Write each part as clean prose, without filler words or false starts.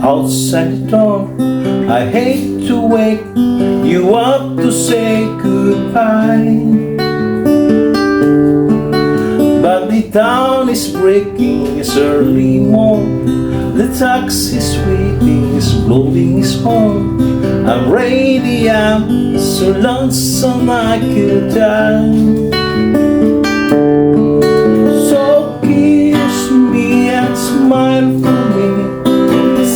outside the door. I hate to wake you up to say goodbye, but the town is breaking, it's early morn. The taxi's waiting, it's blowing his horn. I'm ready, I'm so lonesome I could die. So kiss me and smile for me,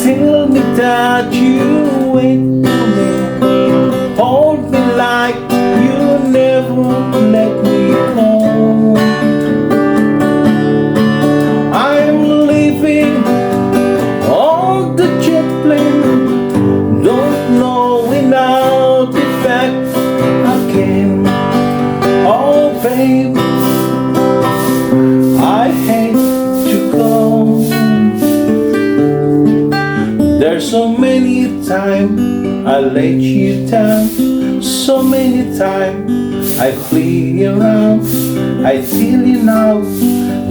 tell me that you wait for me, hold me like you never let me go. I'm leaving on the jet plane, don't know when I'll be back again. Oh babe, I hate to go. There's so many times I let you down, so many times I flee around. I feel you now,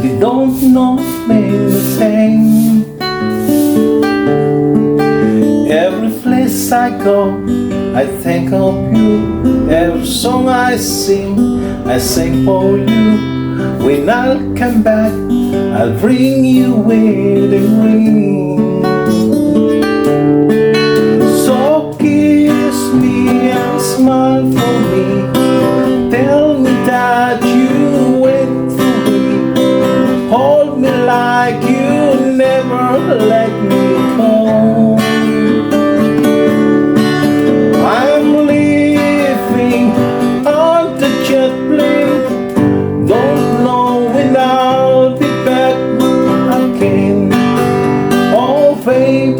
you don't know anything. Every place I go, I think of you. Every song I sing for you. When I'll come back, I'll bring you with a ring. So kiss me and smile for me, tell me that you wait for me, hold me like you never let me go. I'm leaving on the jet plane, don't know when I'll be back again. Oh babe,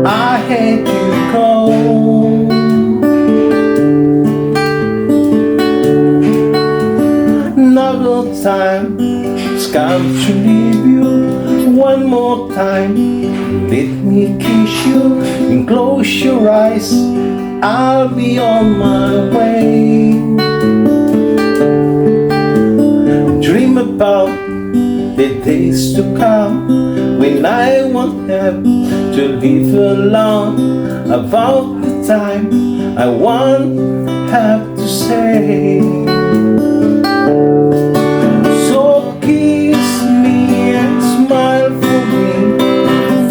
I hate to go. Another time it's come to leave you. One more time, let me kiss you and close your eyes, I'll be on my way. Dream about the days to come, when I won't have to live alone, about the time I won't have to say. So kiss me and smile for me,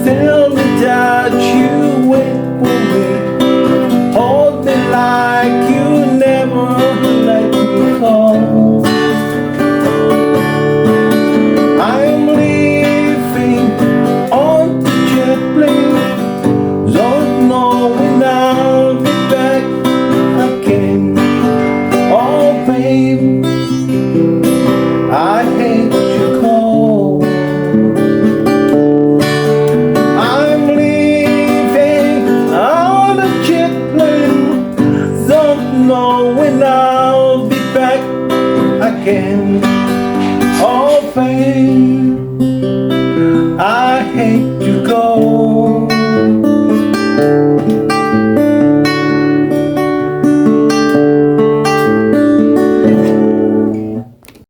tell me that you wait for me, hold me like you never let me go. I'm leaving on the jet plane, don't know when I'll be back again. Oh babe, I hate to go. I'm leaving on the jet plane, don't know when I'll be back again. Oh babe,